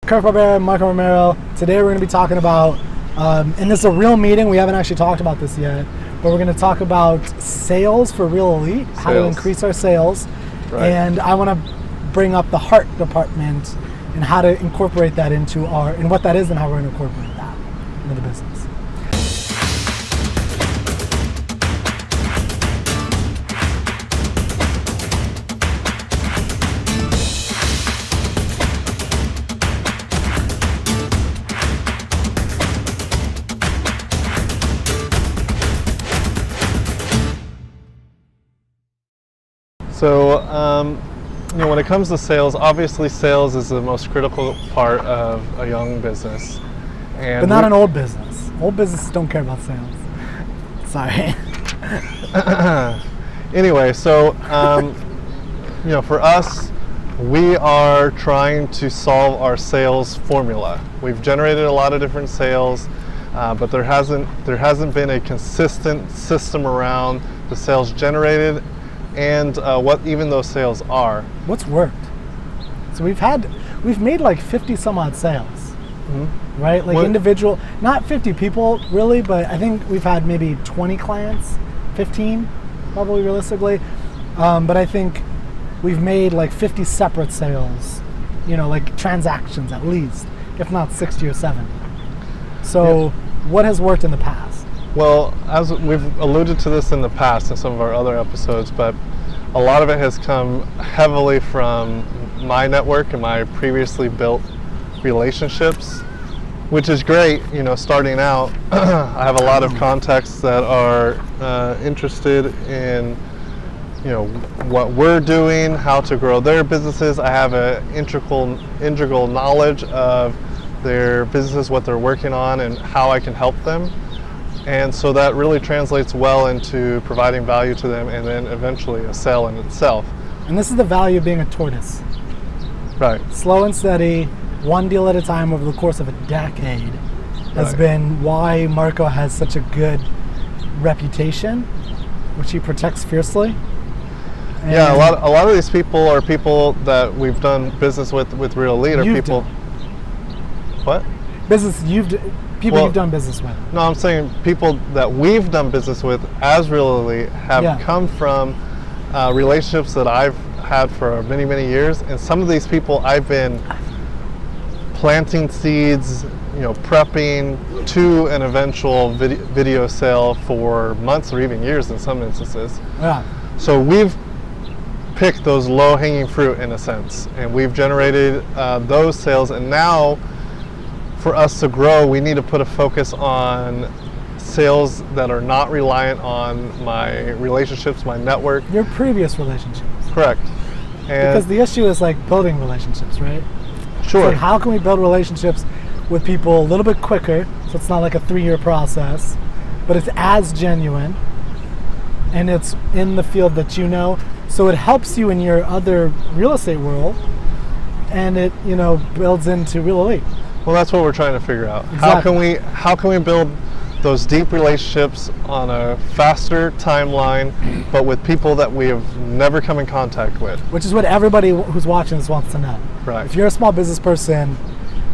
Kirk Barbera, Michael Romero. Today we're going to be talking about, and this is a real meeting, we haven't actually talked about this yet, but we're going to talk about sales for Real Elite, how to increase our sales, and I want to bring up the heart department and how to incorporate that into and what that is and how we're going to incorporate that into the business. So, when it comes to sales, obviously sales is the most critical part of a young business. But not an old business. Old businesses don't care about sales. Sorry. Anyway, so, for us, we are trying to solve our sales formula. We've generated a lot of different sales, but there hasn't been a consistent system around the sales generated and what even those sales are. What's worked? So we've made like 50 some odd sales, right? Like individual, not 50 people really, but I think we've had maybe 20 clients, 15 probably realistically. But I think we've made like 50 separate sales, like transactions at least, if not 60 or 70. So what has worked in the past? Well, as we've alluded to this in the past in some of our other episodes, but a lot of it has come heavily from my network and my previously built relationships, which is great. Starting out, I have a lot of contacts that are interested in what we're doing, how to grow their businesses. I have an integral knowledge of their businesses, what they're working on, and how I can help them. And so that really translates well into providing value to them and then eventually a sale in itself. And this is the value of being a tortoise. Right. Slow and steady, one deal at a time over the course of a decade has been why Marco has such a good reputation, which he protects fiercely. And yeah, a lot of these people are people that we've done business with Real Elite, or people. What? People you've done business with. No, I'm saying people that we've done business with as Real Elite have come from relationships that I've had for many, many years. And some of these people I've been planting seeds, prepping to an eventual video sale for months or even years in some instances. Yeah. So we've picked those low-hanging fruit in a sense, and we've generated those sales, and now for us to grow, we need to put a focus on sales that are not reliant on my relationships, my network. Your previous relationships. Correct. And because the issue is like building relationships, right? Sure. So how can we build relationships with people a little bit quicker, so it's not like a 3-year process, but it's as genuine, and it's in the field that so it helps you in your other real estate world, and it, builds into Real Elite. Well, that's what we're trying to figure out. Exactly. How can we build those deep relationships on a faster timeline, but with people that we have never come in contact with? Which is what everybody who's watching this wants to know. Right. If you're a small business person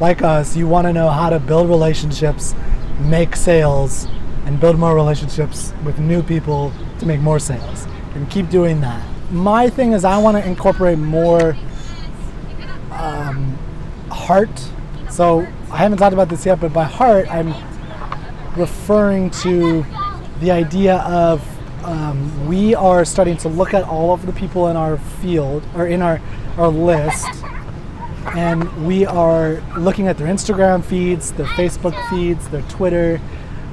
like us, you want to know how to build relationships, make sales, and build more relationships with new people to make more sales. And keep doing that. My thing is I want to incorporate more heart. So I haven't talked about this yet, but by heart, I'm referring to the idea of we are starting to look at all of the people in our field or in our list, and we are looking at their Instagram feeds, their Facebook feeds, their Twitter,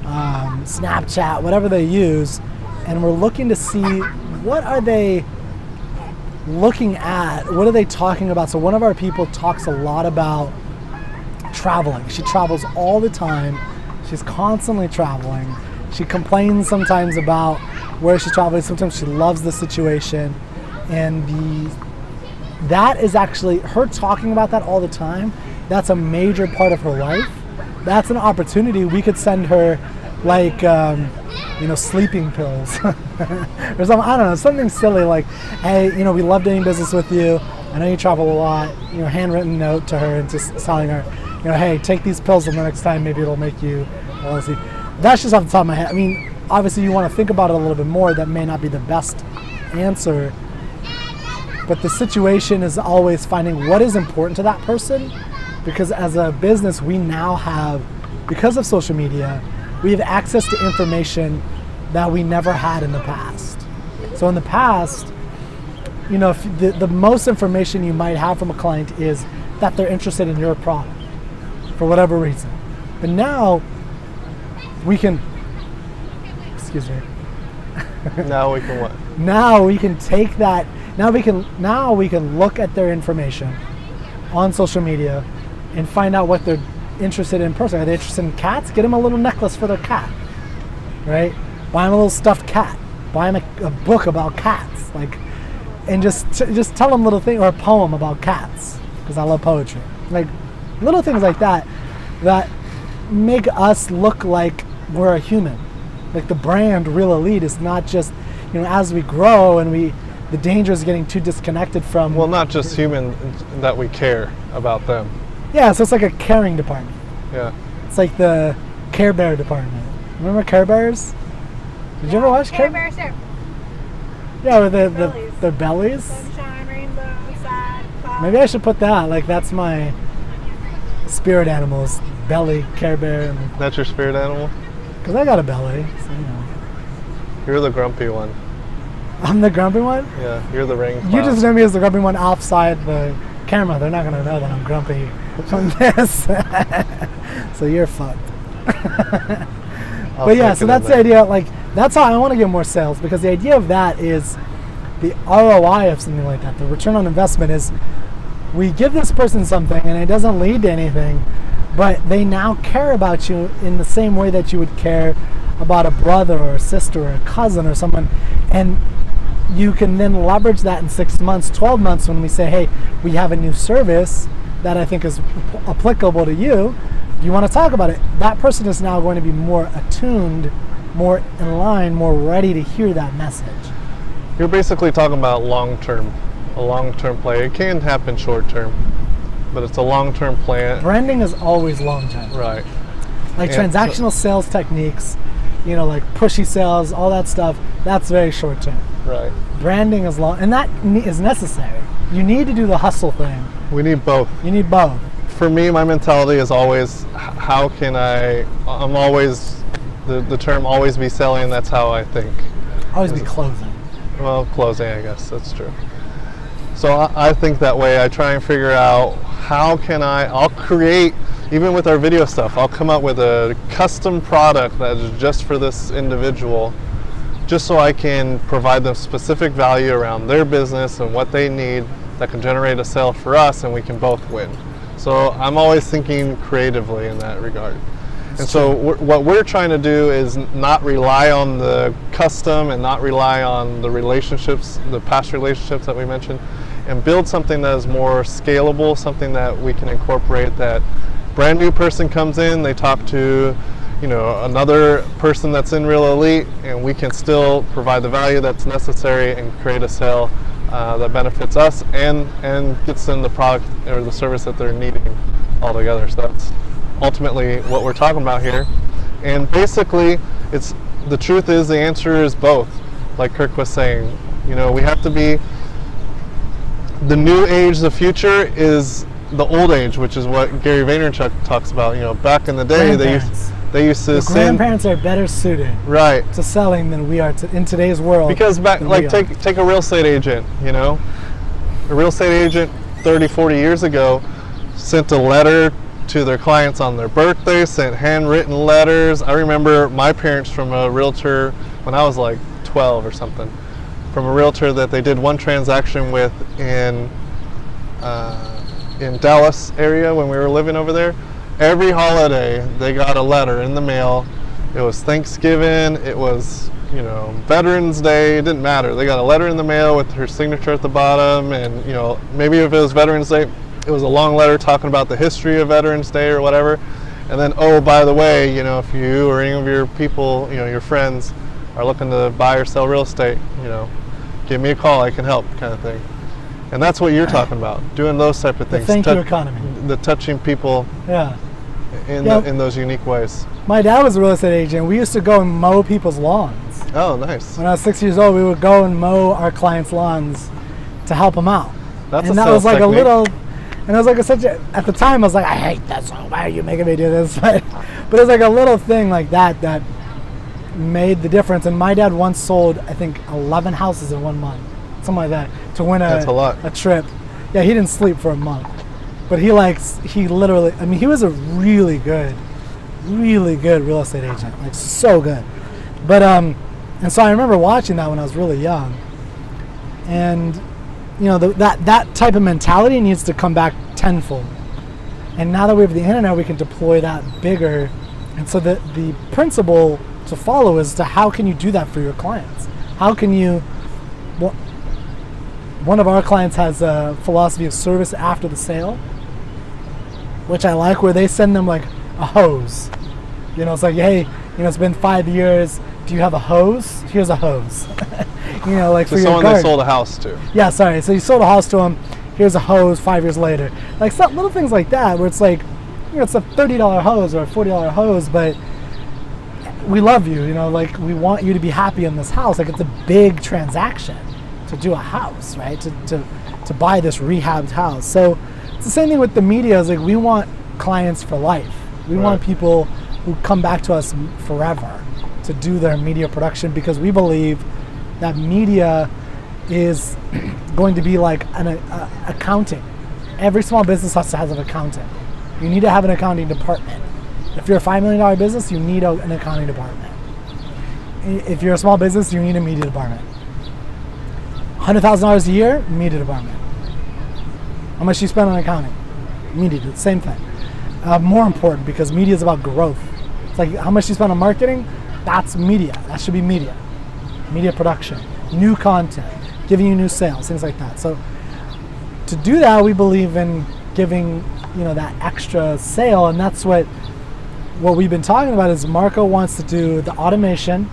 Snapchat, whatever they use, and we're looking to see what are they looking at, what are they talking about. So one of our people talks a lot about traveling. She travels all the time. She's constantly traveling. She complains sometimes about where she's traveling. Sometimes she loves the situation. And that is actually, her talking about that all the time, that's a major part of her life. That's an opportunity. We could send her like, sleeping pills or something. I don't know, something silly like, hey, we love doing business with you. I know you travel a lot, handwritten note to her and just telling her, hey, take these pills and the next time maybe it'll make you healthy. That's just off the top of my head. I mean, obviously you want to think about it a little bit more. That may not be the best answer, but the situation is always finding what is important to that person, because as a business we now have, because of social media, we have access to information that we never had in the past. So in the past, if the most information you might have from a client is that they're interested in your product for whatever reason. But now we can, excuse me. Now we can what? Now we can take that, now we can look at their information on social media and find out what they're interested in personally. Are they interested in cats? Get them a little necklace for their cat, right? Buy them a little stuffed cat. Buy them a book about cats, and just tell them little thing, or a poem about cats, because I love poetry. Like little things like that make us look like we're a human. Like the brand Real Elite is not just, as we grow and the danger is getting too disconnected from. Well, not just human, that we care about them. Yeah, so it's like a caring department. Yeah. It's like the Care Bear department. Remember Care Bears? Did you ever watch Care Bears? Sure. Yeah, with Bellies. their bellies. Sunshine, rainbow, side, cloud. Maybe I should put that. Like that's my spirit animals. Belly, Care Bear. That's your spirit animal? Because I got a belly. So, You're the grumpy one. I'm the grumpy one? Yeah, you're the ring cloud. You just know me as the grumpy one offside the camera. They're not going to know that I'm grumpy from this. So you're fucked. But yeah, so that's the idea. Like, that's how I want to get more sales, because the idea of that is the ROI of something like that. The return on investment is we give this person something and it doesn't lead to anything, but they now care about you in the same way that you would care about a brother or a sister or a cousin or someone. And you can then leverage that in 6 months, 12 months when we say, hey, we have a new service that I think is applicable to you. You want to talk about it. That person is now going to be more attuned, more in line, more ready to hear that message. You're basically talking about a long-term play. It can happen short-term, but it's a long-term plan. Branding is always long-term. Right. Like transactional sales techniques, like pushy sales, all that stuff, that's very short-term. Right. Branding is long, and that is necessary. You need to do the hustle thing. We need both. You need both. For me, my mentality is always, how can I'm always, the term always be selling, that's how I think. Always be closing. Well, closing, I guess, that's true. So I think that way. I try and figure out how can I'll create, even with our video stuff, I'll come up with a custom product that is just for this individual, just so I can provide them specific value around their business and what they need that can generate a sale for us, and we can both win. So I'm always thinking creatively in that regard. And so what we're trying to do is not rely on the custom and not rely on the relationships, the past relationships that we mentioned, and build something that is more scalable, something that we can incorporate. That brand new person comes in, they talk to another person that's in Real Elite, and we can still provide the value that's necessary and create a sale that benefits us and gets them the product or the service that they're needing altogether. So that's ultimately what we're talking about here. And basically, the truth is, the answer is both. Like Kirk was saying, we have to be, the new age, the future is the old age, which is what Gary Vaynerchuk talks about. Back in the day, they used to the grandparents are better suited to selling than we are in today's world. Because take a real estate agent. A real estate agent 30, 40 years ago sent a letter to their clients on their birthday, sent handwritten letters. I remember my parents from a realtor when I was like 12 or something, from a realtor that they did one transaction with in Dallas area when we were living over there. Every holiday they got a letter in the mail. It was Thanksgiving, it was Veterans Day, it didn't matter. They got a letter in the mail with her signature at the bottom, and maybe if it was Veterans Day, it was a long letter talking about the history of Veterans Day or whatever. And then, oh, by the way, if you or any of your people, your friends are looking to buy or sell real estate, give me a call, I can help, kind of thing. And that's what you're talking about, doing those type of The things. thank you economy. The touching people Yeah. in those unique ways. My dad was a real estate agent. We used to go and mow people's lawns. Oh, nice. When I was 6 years old, we would go and mow our clients' lawns to help them out. That's And a that was sales like technique. a little, and it was like such a, at the time I was like, I hate this, so why are you making me do this? But it was like a little thing like that that made the difference. And my dad once sold, I think, 11 houses in 1 month, something like that, to win That's a lot. a trip. Yeah, he didn't sleep for a month. But he literally, I mean, he was a really good real estate agent, like so good. But and so I remember watching that when I was really young, and you know that type of mentality needs to come back tenfold. And now that we have the internet, we can deploy that bigger. And so the principle to follow is to how can you do that for your clients? How can you? Well, one of our clients has a philosophy of service after the sale, which I like, where they send them like a hose. You know, it's like, hey, you know, it's been 5 years. Do you have a hose? Here's a hose. You know, like So for your someone garden. they sold a house to. Yeah, sorry. So you sold a house to them. Here's a hose 5 years later. Like some little things like that, where it's like, you know, it's a $30 hose or a $40 hose, but we love you. You know, like we want you to be happy in this house. Like it's a big transaction to do a house, right? To buy this rehabbed house. So it's the same thing with the media. Is like we want clients for life. We want people who come back to us forever to do their media production, because we believe that media is going to be like an accounting. Every small business has to have an accountant. You need to have an accounting department. If you're a $5 million business, you need an accounting department. If you're a small business, you need a media department. $100,000 a year, media department. How much you spend on accounting? Media, same thing. More important, because media is about growth. It's like how much you spend on marketing, that's media. That should be media. Media production, new content, giving you new sales, things like that. So to do that, we believe in giving, you know, that extra sale, and that's what we've been talking about. Is Marco wants to do the automation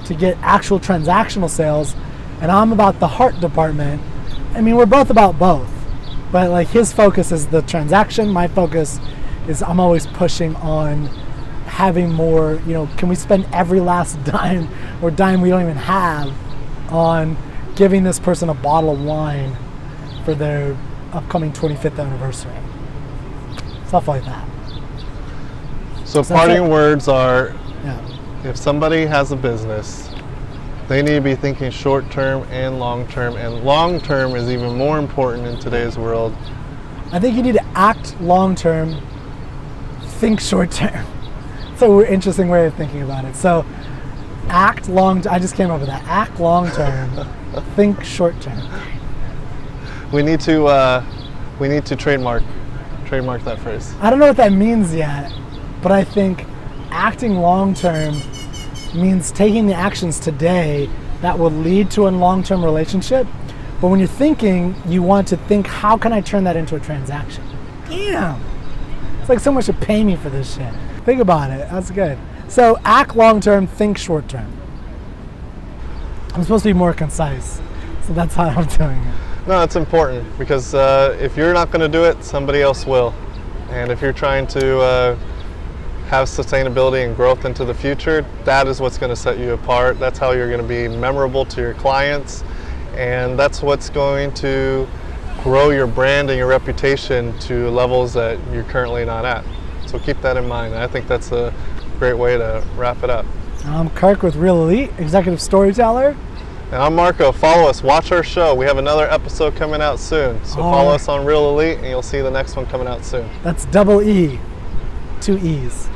to get actual transactional sales, and I'm about the heart department. I mean, we're both about both, but like his focus is the transaction. My focus is I'm always pushing on having more, you know, can we spend every last dime or dime we don't even have on giving this person a bottle of wine for their upcoming 25th anniversary. Stuff like that. So So parting that's it. words are, Yeah. if somebody has a business, they need to be thinking short term and long term, and long term is even more important in today's world. I think you need to act long term, think short term. It's an interesting way of thinking about it. So act long, I just came up with that. Act long term, think short term. We need to trademark that phrase. I don't know what that means yet, but I think acting long term means taking the actions today that will lead to a long-term relationship. But when you're thinking, you want to think, how can I turn that into a transaction? Damn. It's like someone should pay me for this shit. Think about it. That's good. So act long-term, think short-term. I'm supposed to be more concise, so that's how I'm doing it. No, it's important, because if you're not going to do it, somebody else will. And if you're trying to have sustainability and growth into the future, that is what's going to set you apart. That's how you're going to be memorable to your clients, and that's what's going to grow your brand and your reputation to levels that you're currently not at. So keep that in mind. I think that's a great way to wrap it up. I'm Kirk with Real Elite, executive storyteller. And I'm Marco. Follow us, watch our show. We have another episode coming out soon. So follow us on Real Elite, and you'll see the next one coming out soon. That's double E, 2 E's.